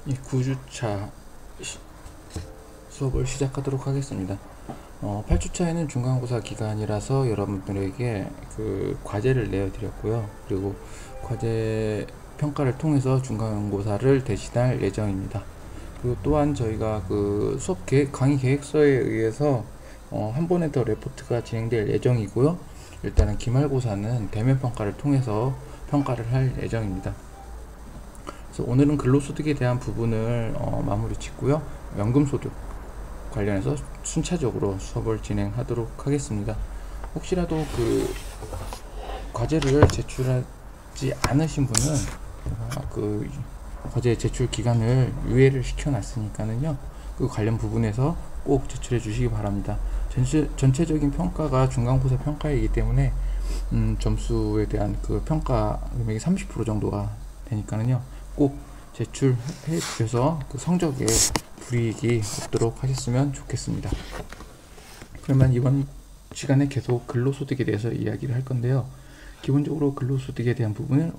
이 9주차 수업을 시작하도록 하겠습니다. 8주차에는 중간고사 기간이라서 여러분들에게 그 과제를 내어드렸고요. 그리고 과제 평가를 통해서 중간고사를 대신할 예정입니다. 그리고 또한 저희가 그 수업 계획, 강의 계획서에 의해서 한 번에 더 레포트가 진행될 예정이고요. 일단은 기말고사는 대면 평가를 통해서 평가를 할 예정입니다. 그래서 오늘은 근로소득에 대한 부분을 마무리 짓고요. 연금소득 관련해서 순차적으로 수업을 진행하도록 하겠습니다. 혹시라도 그 과제를 제출하지 않으신 분은 그 과제 제출 기간을 유예를 시켜놨으니까는요. 그 관련 부분에서 꼭 제출해 주시기 바랍니다. 전체적인 평가가 중간고사 평가이기 때문에 점수에 대한 그 평가 금액이 30% 정도가 되니까는요. 꼭 제출해 주셔서 그 성적에 불이익이 없도록 하셨으면 좋겠습니다. 그러면 이번 시간에 계속 근로소득에 대해서 이야기를 할 건데요. 기본적으로 근로소득에 대한 부분은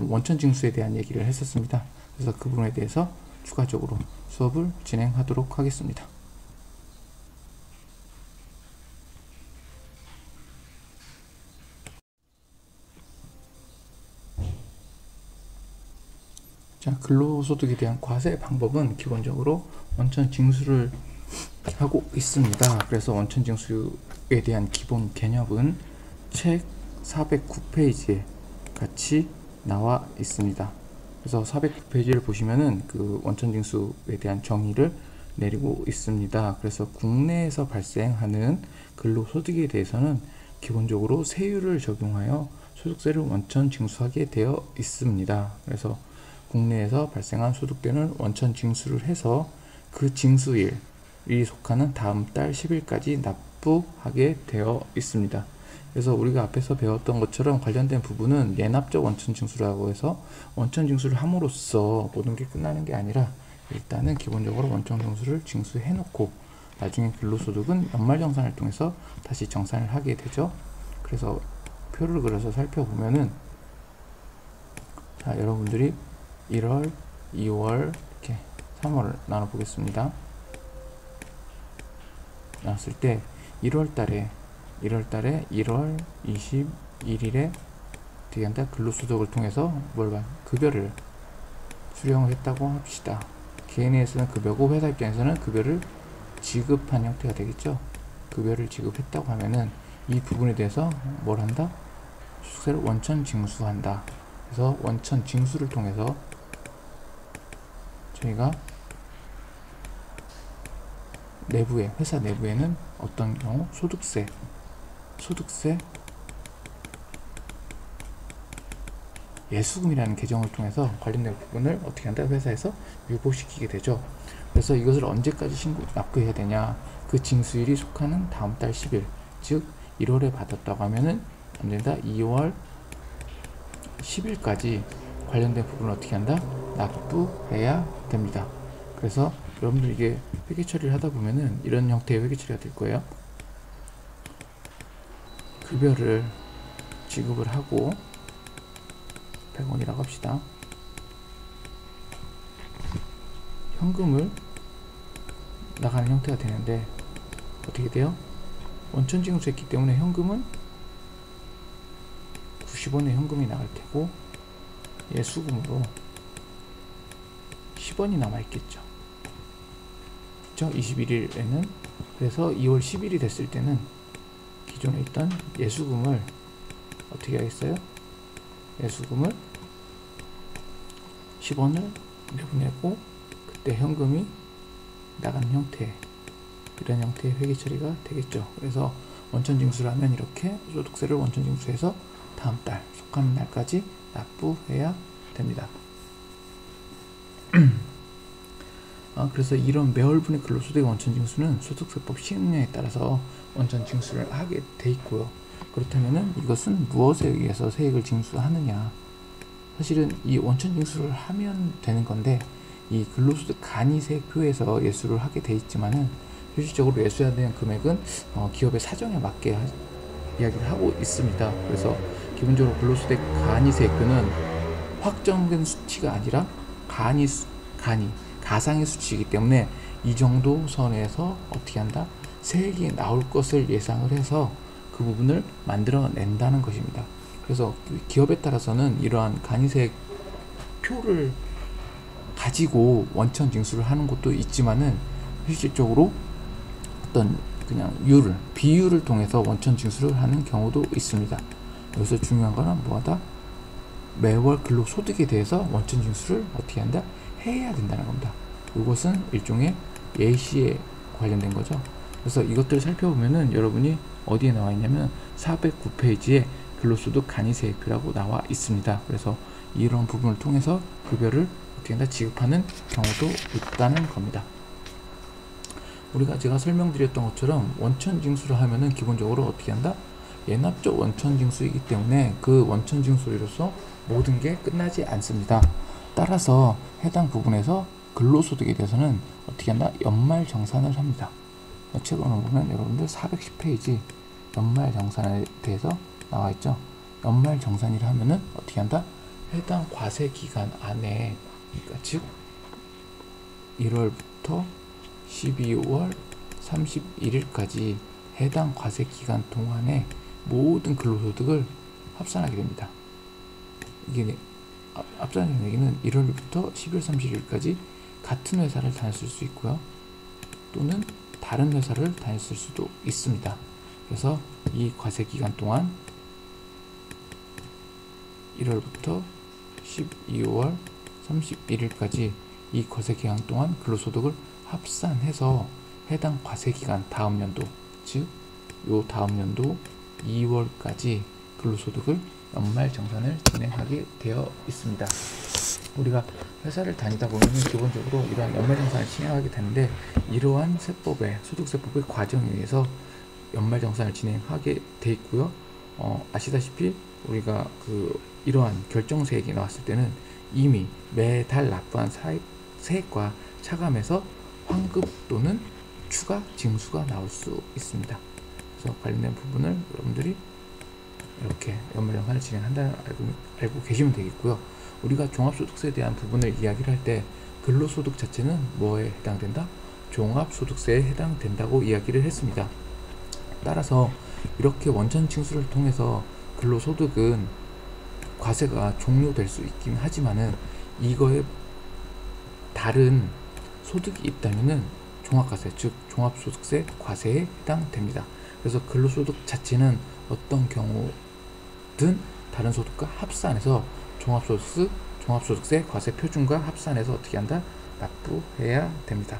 원천징수에 대한 얘기를 했었습니다. 그래서 그 부분에 대해서 추가적으로 수업을 진행하도록 하겠습니다. 자, 근로소득에 대한 과세 방법은 기본적으로 원천징수를 하고 있습니다. 그래서 원천징수에 대한 기본 개념은 책 409페이지에 같이 나와 있습니다. 그래서 409페이지를 보시면은 그 원천징수에 대한 정의를 내리고 있습니다. 그래서 국내에서 발생하는 근로소득에 대해서는 기본적으로 세율을 적용하여 소득세를 원천징수하게 되어 있습니다. 그래서 국내에서 발생한 소득세는 원천징수를 해서 그 징수일이 속하는 다음 달 10일까지 납부하게 되어 있습니다. 그래서 우리가 앞에서 배웠던 것처럼 관련된 부분은 예납적 원천징수라고 해서 원천징수를 함으로써 모든 게 끝나는 게 아니라 일단은 기본적으로 원천징수를 징수해 놓고 나중에 근로소득은 연말정산을 통해서 다시 정산을 하게 되죠. 그래서 표를 그려서 살펴보면은 자, 여러분들이 1월, 2월, 이렇게 3월을 나눠보겠습니다. 나눴을 때 1월 달에 1월 21일에 어떻게 한다? 근로소득을 통해서 급여를 수령을 했다고 합시다. 개인에서는 급여고 회사 입장에서는 급여를 지급한 형태가 되겠죠. 급여를 지급했다고 하면은 이 부분에 대해서 뭘 한다? 소득세를 원천 징수한다. 그래서 원천 징수를 통해서 저희가 회사 내부에는 어떤 경우 소득세 예수금이라는 계정을 통해서 관련된 부분을 어떻게 한다? 회사에서 유보시키게 되죠. 그래서 이것을 언제까지 납부해야 되냐? 그 징수일이 속하는 다음 달 10일, 즉 1월에 받았다고 하면은 언제다? 2월 10일까지 관련된 부분을 어떻게 한다? 납부해야 됩니다. 그래서 여러분들 이게 회계 처리를 하다 보면은 이런 형태의 회계 처리가 될 거예요. 급여를 지급을 하고 100원이라고 합시다. 현금을 나가는 형태가 되는데 어떻게 돼요? 원천징수했기 때문에 현금은 90원의 현금이 나갈 테고 예수금으로 10원이 남아있겠죠. 그쵸? 21일에는 그래서 2월 10일이 됐을 때는 기존에 있던 예수금을 어떻게 하겠어요? 예수금을 10원을 내보내고 그때 현금이 나간 형태, 이런 형태의 회계 처리가 되겠죠. 그래서 원천징수를 하면 이렇게 소득세를 원천징수해서 다음 달 속하는 날까지 납부해야 됩니다. 그래서 이런 매월분의 근로소득의 원천징수는 소득세법 시행령에 따라서 원천징수를 하게 돼 있고요. 그렇다면은 이것은 무엇에 의해서 세액을 징수하느냐? 사실은 이 원천징수를 하면 되는 건데 이 근로소득 간이세표에서 예수를 하게 돼 있지만은 실질적으로 예수해야 되는 금액은 기업의 사정에 맞게 이야기를 하고 있습니다. 그래서 기본적으로 근로소득 간이세표는 확정된 수치가 아니라 가상의 수치이기 때문에 이 정도 선에서 어떻게 한다? 세액이 나올 것을 예상을 해서 그 부분을 만들어낸다는 것입니다. 그래서 기업에 따라서는 이러한 간이세액 표를 가지고 원천 징수를 하는 것도 있지만은 실질적으로 어떤 그냥 비율을 통해서 원천 징수를 하는 경우도 있습니다. 여기서 중요한 거는 뭐하다? 매월 근로소득에 대해서 원천 징수를 어떻게 한다? 해야 된다는 겁니다. 이것은 일종의 예시에 관련된 거죠. 그래서 이것들을 살펴보면은 여러분이 어디에 나와 있냐면 409페이지에 근로소득 간이세액표라고 나와 있습니다. 그래서 이런 부분을 통해서 급여를 어떻게 한다? 지급하는 경우도 있다는 겁니다. 우리가 제가 설명드렸던 것처럼 원천 징수를 하면은 기본적으로 어떻게 한다? 예납적 원천 징수이기 때문에 그 원천 징수로서 모든 게 끝나지 않습니다. 따라서 해당 부분에서 근로소득에 대해서는 어떻게 한다? 연말정산을 합니다. 책을 보면 여러분들 410페이지 연말정산에 대해서 나와 있죠. 연말정산이라 하면은 어떻게 한다? 해당 과세 기간 안에, 그러니까 즉 1월부터 12월 31일까지 해당 과세 기간 동안에 모든 근로소득을 합산하게 됩니다. 이게 합산하는 얘기는 1월부터 12월 31일까지 같은 회사를 다녔을 수 있고요. 또는 다른 회사를 다녔을 수도 있습니다. 그래서 이 과세 기간 동안 1월부터 12월 31일까지 이 과세 기간 동안 근로소득을 합산해서 해당 과세 기간 다음 연도, 즉 요 다음 연도 2월까지 근로소득을 연말정산을 진행하게 되어 있습니다. 우리가 회사를 다니다 보면 기본적으로 이러한 연말정산을 진행하게 되는데, 이러한 세법의 소득세법의 과정에 의해서 연말정산을 진행하게 돼 있고요. 아시다시피 우리가 이러한 결정세액이 나왔을 때는 이미 매달 납부한 세액과 차감해서 환급 또는 추가 징수가 나올 수 있습니다. 그래서 관련된 부분을 여러분들이 이렇게 연말정산을 진행한다는 알고 계시면 되겠고요. 우리가 종합소득세에 대한 부분을 이야기를 할 때 근로소득 자체는 뭐에 해당된다? 종합소득세에 해당된다고 이야기를 했습니다. 따라서 이렇게 원천 징수를 통해서 근로소득은 과세가 종료될 수 있긴 하지만은 이거에 다른 소득이 있다면은 종합과세, 즉 종합소득세 과세에 해당됩니다. 그래서 근로소득 자체는 어떤 경우든 다른 소득과 합산해서 종합소득세 과세 표준과 합산해서 어떻게 한다? 납부해야 됩니다.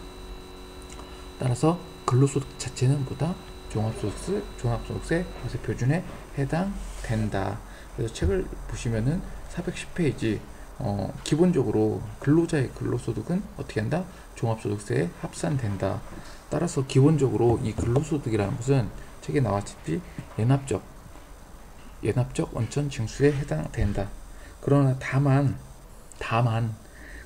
따라서 근로소득 자체는 보다 종합소득세 과세 표준에 해당된다. 그래서 책을 보시면은 410페이지 기본적으로 근로자의 근로소득은 어떻게 한다? 종합소득세에 합산된다. 따라서 기본적으로 이 근로소득이라는 것은 책에 나왔듯이 예납적 원천 징수에 해당된다. 그러나 다만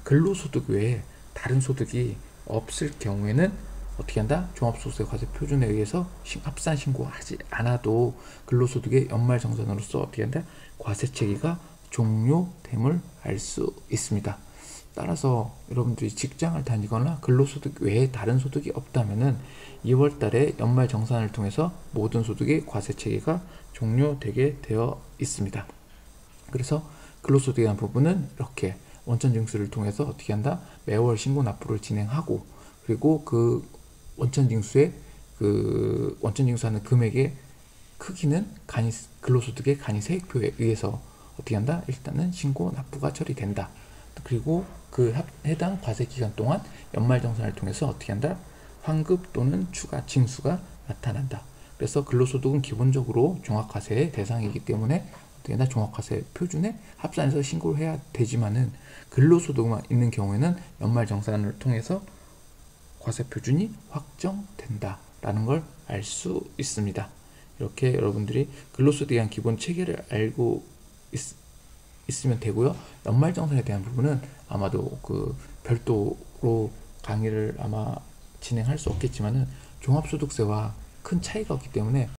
근로소득 외에 다른 소득이 없을 경우에는 어떻게 한다? 종합소득세 과세 표준에 의해서 합산 신고하지 않아도 근로소득의 연말정산으로서 어떻게 한다? 과세 체계가 종료됨을 알 수 있습니다. 따라서 여러분들이 직장을 다니거나 근로소득 외에 다른 소득이 없다면은 2월달에 연말정산을 통해서 모든 소득의 과세 체계가 종료되게 되어 있습니다. 그래서 근로소득에 대한 부분은 이렇게 원천징수를 통해서 어떻게 한다? 매월 신고 납부를 진행하고, 그리고 그 원천징수하는 금액의 크기는 근로소득의 간이세액표에 의해서 어떻게 한다? 일단은 신고 납부가 처리된다. 그리고 그 해당 과세 기간 동안 연말정산을 통해서 어떻게 한다? 환급 또는 추가 징수가 나타난다. 그래서 근로소득은 기본적으로 종합과세의 대상이기 때문에 어떻게 한다? 종합과세 표준에 합산해서 신고를 해야 되지만은 근로소득만 있는 경우에는 연말정산을 통해서 과세 표준이 확정된다라는 걸 알 수 있습니다. 이렇게 여러분들이 근로소득에 대한 기본 체계를 알고 있으면 되고요. 연말정산에 대한 부분은 아마도 별도로 강의를 아마 진행할 수 없겠지만은 종합소득세와 큰 차이가 없기 때문에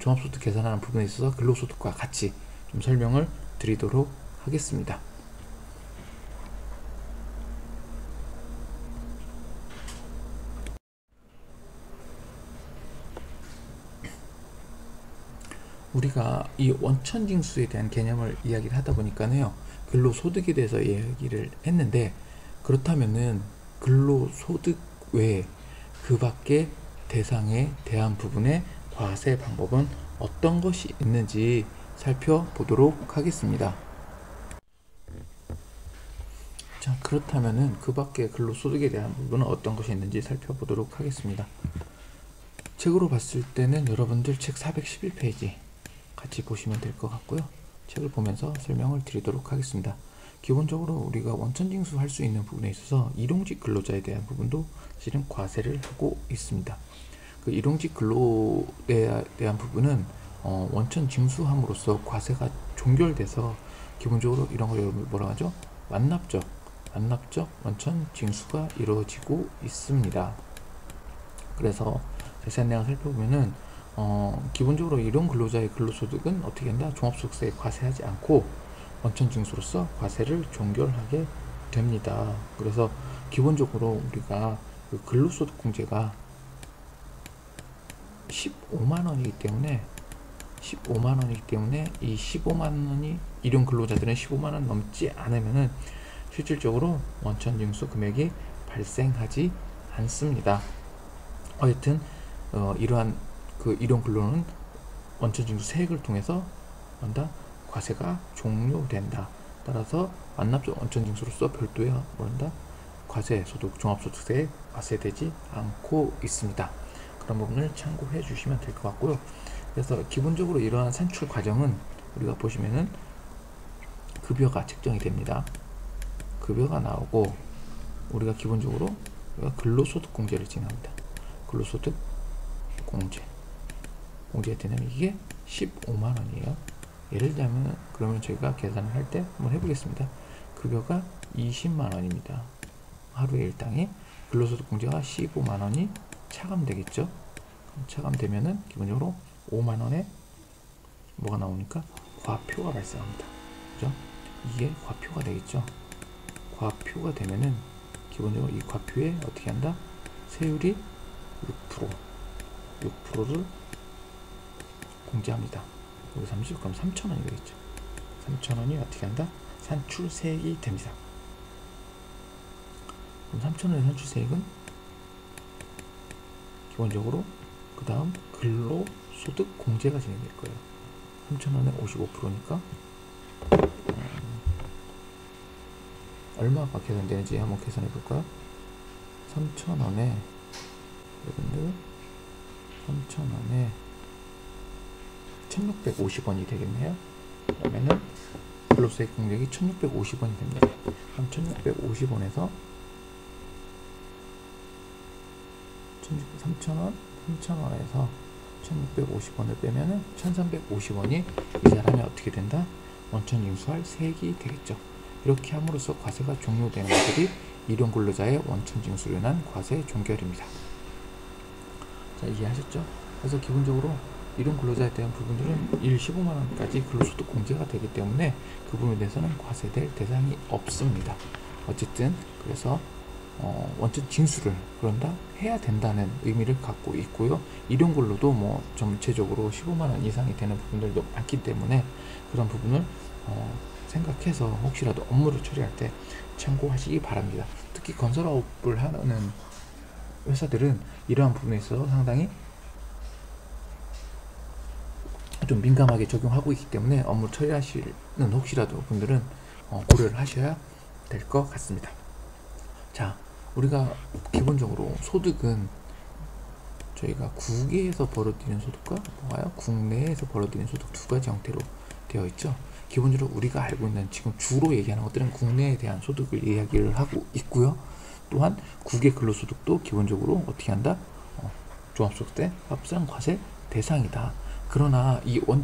종합소득 계산하는 부분에 있어서 근로소득과 같이 좀 설명을 드리도록 하겠습니다. 우리가 이 원천징수에 대한 개념을 이야기를 하다 보니까요, 근로소득에 대해서 이야기를 했는데, 그렇다면은 근로소득 외에 그 밖에 대상에 대한 부분의 과세 방법은 어떤 것이 있는지 살펴보도록 하겠습니다. 자, 그렇다면은 그 밖에 근로소득에 대한 부분은 어떤 것이 있는지 살펴보도록 하겠습니다. 책으로 봤을 때는 여러분들 책 411페이지 같이 보시면 될 것 같고요. 책을 보면서 설명을 드리도록 하겠습니다. 기본적으로 우리가 원천징수 할 수 있는 부분에 있어서 일용직 근로자에 대한 부분도 실은 과세를 하고 있습니다. 그 일용직 근로에 대한 부분은 원천징수함으로써 과세가 종결돼서 기본적으로 이런 걸 뭐라 하죠? 완납적 원천징수가 이루어지고 있습니다. 그래서 자세한 내용을 살펴보면은 기본적으로 일용 근로자의 근로소득은 어떻게 한다? 종합소득세에 과세하지 않고 원천징수로서 과세를 종결하게 됩니다. 그래서 기본적으로 우리가 그 근로소득공제가 15만 원이기 때문에 이 15만 원이 일용 근로자들은 15만 원 넘지 않으면은 실질적으로 원천징수 금액이 발생하지 않습니다. 하여튼 이러한 그 일용 근로는 원천징수 세액을 통해서 뭔다? 과세가 종료된다. 따라서 완납적 원천징수로서 별도의 뭐란다? 과세, 소득, 종합소득세에 과세되지 않고 있습니다. 그런 부분을 참고해 주시면 될 것 같고요. 그래서 기본적으로 이러한 산출 과정은 우리가 보시면은 급여가 책정이 됩니다. 급여가 나오고 우리가 기본적으로 근로소득 공제를 진행합니다. 근로소득 공제가 되냐면 이게 15만 원이에요. 예를 들면 그러면 저희가 계산을 할 때 한번 해보겠습니다. 급여가 20만 원입니다. 하루에 일당에 근로소득 공제가 15만 원이 차감되겠죠. 차감되면은 기본적으로 5만 원에 뭐가 나오니까 과표가 발생합니다. 그죠? 이게 과표가 되겠죠. 과표가 되면은 기본적으로 이 과표에 어떻게 한다? 세율이 6%를 공제합니다. 여기 30, 그럼 3,000원이 되겠죠. 3,000원이 어떻게 한다? 산출세액이 됩니다. 그럼 3,000원의 산출세액은 기본적으로 그 다음 근로소득 공제가 진행될 거예요. 3,000원에 55%니까 얼마가 계산되는지 한번 계산해 볼까요? 3,000원에 여러분들 3,000원에 1,650원이 되겠네요. 그러면은 근로소득 공제액이 1,650원이 됩니다. 그럼 1,650원에서 3,000원에서 1,650원을 빼면은 1,350원이 이 사람이 어떻게 된다? 원천징수할 세액이 되겠죠. 이렇게 함으로써 과세가 종료되는 것들이 일용 근로자의 원천징수로 인한 과세 종결입니다. 자, 이해하셨죠? 그래서 기본적으로 일용 근로자에 대한 부분들은 15만 원까지 근로소득 공제가 되기 때문에 그 부분에 대해서는 과세될 대상이 없습니다. 어쨌든 그래서 원천 징수를 그런다 해야 된다는 의미를 갖고 있고요. 일용 근로도 뭐 전체적으로 15만 원 이상이 되는 부분들도 많기 때문에 그런 부분을 생각해서 혹시라도 업무를 처리할 때 참고하시기 바랍니다. 특히 건설업을 하는 회사들은 이러한 부분에 있어서 상당히 좀 민감하게 적용하고 있기 때문에 업무 처리하시는 혹시라도 분들은 고려를 하셔야 될 것 같습니다. 자, 우리가 기본적으로 소득은 저희가 국외에서 벌어들이는 소득과 뭐가요? 국내에서 벌어들이는 소득 두 가지 형태로 되어 있죠. 기본적으로 우리가 알고 있는 지금 주로 얘기하는 것들은 국내에 대한 소득을 이야기를 하고 있고요. 또한 국외 근로소득도 기본적으로 어떻게 한다? 종합소득세 합산과세 대상이다. 그러나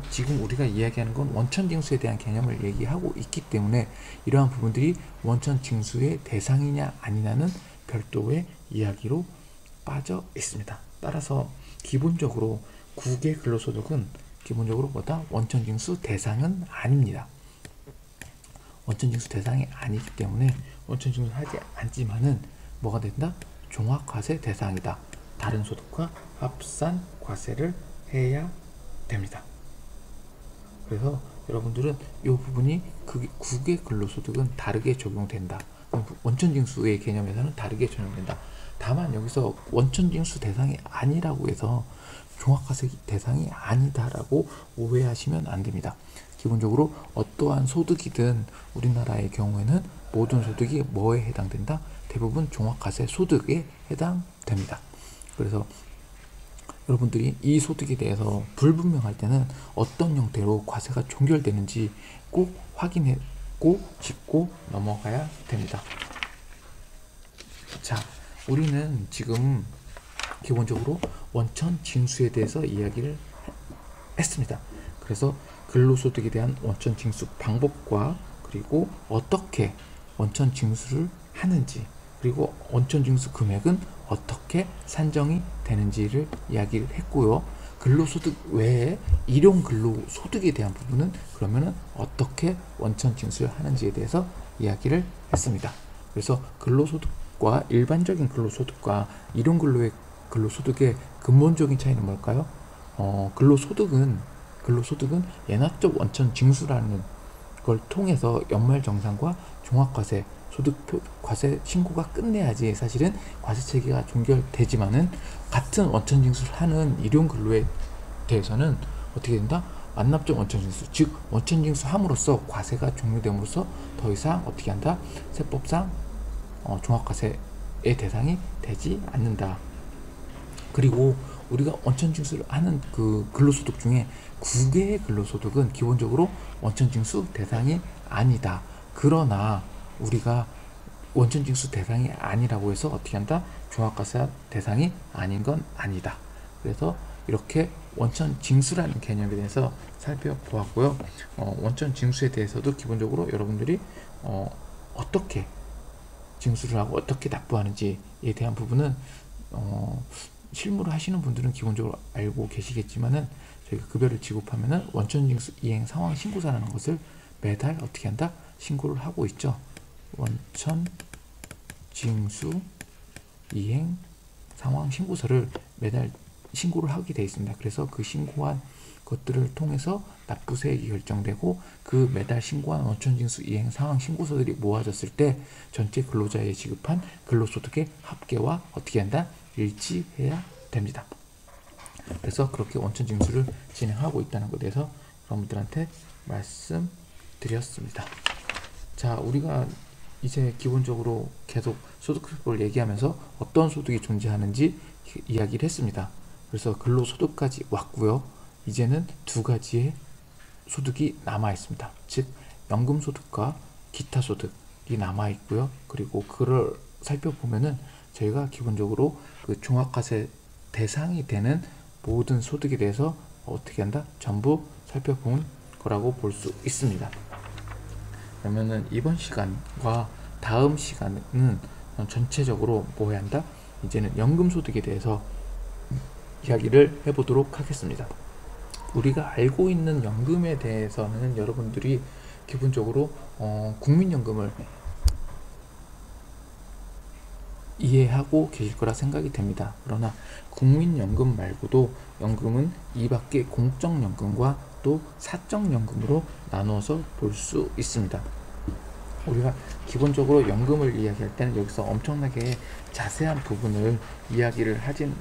지금 우리가 이야기하는 건 원천징수에 대한 개념을 얘기하고 있기 때문에 이러한 부분들이 원천징수의 대상이냐 아니냐는 별도의 이야기로 빠져 있습니다. 따라서 기본적으로 국외 근로소득은 기본적으로 뭐다? 원천징수 대상은 아닙니다. 원천징수 대상이 아니기 때문에 원천징수를 하지 않지만은 뭐가 된다? 종합과세 대상이다. 다른 소득과 합산과세를 해야 됩니다. 그래서 여러분들은 이 부분이 국외 근로소득은 다르게 적용된다. 원천징수의 개념에서는 다르게 적용된다. 다만 여기서 원천징수 대상이 아니라고 해서 종합과세 대상이 아니다라고 오해하시면 안 됩니다. 기본적으로 어떠한 소득이든 우리나라의 경우에는 모든 소득이 뭐에 해당된다? 대부분 종합과세 소득에 해당됩니다. 그래서 여러분들이 이 소득에 대해서 불분명할 때는 어떤 형태로 과세가 종결되는지 꼭 확인하고 짚고 넘어가야 됩니다. 자, 우리는 지금 기본적으로 원천 징수에 대해서 이야기를 했습니다. 그래서 근로소득에 대한 원천 징수 방법과 그리고 어떻게 원천 징수를 하는지, 그리고 원천 징수 금액은 어떻게 산정이 되는지를 이야기를 했고요. 근로소득 외에 일용 근로소득에 대한 부분은 그러면은 어떻게 원천 징수를 하는지에 대해서 이야기를 했습니다. 그래서 근로소득과 일반적인 근로소득과 일용 근로소득의 근본적인 차이는 뭘까요? 근로소득은 예납적 원천 징수라는 걸 통해서 연말정산과 종합과세, 소득과세 신고가 끝내야지 사실은 과세체계가 종결되지만은 같은 원천징수를 하는 일용 근로에 대해서는 어떻게 된다? 완납적 원천징수, 즉 원천징수 함으로써 과세가 종료됨으로써 더 이상 어떻게 한다? 세법상 종합과세의 대상이 되지 않는다. 그리고 우리가 원천징수를 하는 그 근로소득 중에 국외의 근로소득은 기본적으로 원천징수 대상이 아니다. 그러나 우리가 원천징수 대상이 아니라고 해서 어떻게 한다? 종합과세 대상이 아닌 건 아니다. 그래서 이렇게 원천징수라는 개념에 대해서 살펴보았고요. 원천징수에 대해서도 기본적으로 여러분들이 어떻게 징수를 하고 어떻게 납부하는지에 대한 부분은 실무를 하시는 분들은 기본적으로 알고 계시겠지만은 저희가 급여를 지급하면은 원천징수 이행 상황 신고서라는 것을 매달 어떻게 한다? 신고를 하고 있죠. 원천징수 이행 상황 신고서를 매달 신고를 하게 되어 있습니다. 그래서 그 신고한 것들을 통해서 납부세액이 결정되고 그 매달 신고한 원천징수 이행 상황 신고서들이 모아졌을 때 전체 근로자에 지급한 근로소득의 합계와 어떻게 한다? 일치해야 됩니다. 그래서 그렇게 원천징수를 진행하고 있다는 것에 대해서 여러분들한테 말씀드렸습니다. 자, 우리가 이제 기본적으로 계속 소득을 얘기하면서 어떤 소득이 존재하는지 이야기를 했습니다. 그래서 근로소득까지 왔고요. 이제는 두 가지의 소득이 남아 있습니다. 즉 연금소득과 기타소득이 남아 있고요. 그리고 그를 살펴보면은 저희가 기본적으로 그 종합과세 대상이 되는 모든 소득에 대해서 어떻게 한다? 전부 살펴본 거라고 볼 수 있습니다. 그러면은 이번 시간과 다음 시간은 전체적으로 뭐 해야 한다? 이제는 연금소득에 대해서 이야기를 해보도록 하겠습니다. 우리가 알고 있는 연금에 대해서는 여러분들이 기본적으로 국민연금을 이해하고 계실 거라 생각이 됩니다. 그러나 국민연금 말고도 연금은 이 밖에 공적연금과 또 사적연금으로 나누어서 볼 수 있습니다. 우리가 기본적으로 연금을 이야기할 때는 여기서 엄청나게 자세한 부분을 이야기를 하진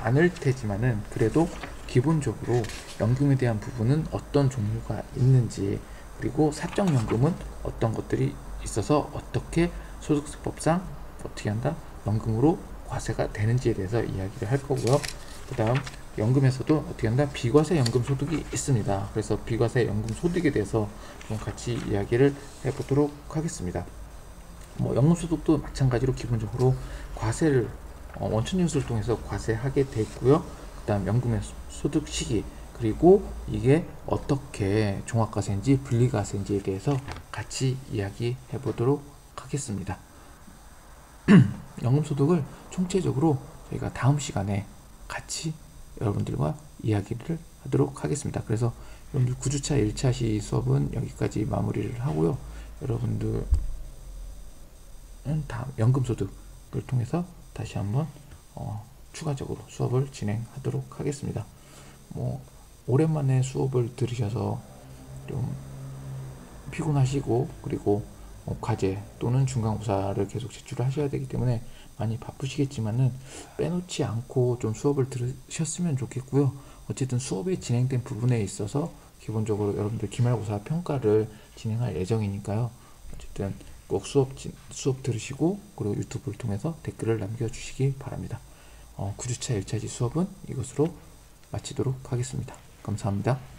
않을 테지만은 그래도 기본적으로 연금에 대한 부분은 어떤 종류가 있는지, 그리고 사적연금은 어떤 것들이 있어서 어떻게 소득세법상 어떻게 한다? 연금으로 과세가 되는지에 대해서 이야기를 할 거고요. 그 다음 연금에서도 어떻게 한다? 비과세 연금 소득이 있습니다. 그래서 비과세 연금 소득에 대해서 같이 이야기를 해보도록 하겠습니다. 연금 소득도 마찬가지로 기본적으로 과세를 원천징수를 통해서 과세하게 돼 있고요. 그 다음 연금의 소득 시기, 그리고 이게 어떻게 종합과세인지 분리과세인지에 대해서 같이 이야기해 보도록 하겠습니다. 연금소득을 총체적으로 저희가 다음 시간에 같이 여러분들과 이야기를 하도록 하겠습니다. 그래서 여러분들 9주차 1차 시 수업은 여기까지 마무리를 하고요. 여러분들은 다음 연금소득을 통해서 다시 한번 추가적으로 수업을 진행하도록 하겠습니다. 오랜만에 수업을 들으셔서 좀 피곤하시고, 그리고 과제 또는 중간고사를 계속 제출을 하셔야 되기 때문에 많이 바쁘시겠지만은 빼놓지 않고 좀 수업을 들으셨으면 좋겠고요. 어쨌든 수업이 진행된 부분에 있어서 기본적으로 여러분들 기말고사 평가를 진행할 예정이니까요. 어쨌든 꼭 수업 들으시고, 그리고 유튜브를 통해서 댓글을 남겨주시기 바랍니다. 9주차 1차지 수업은 이것으로 마치도록 하겠습니다. 감사합니다.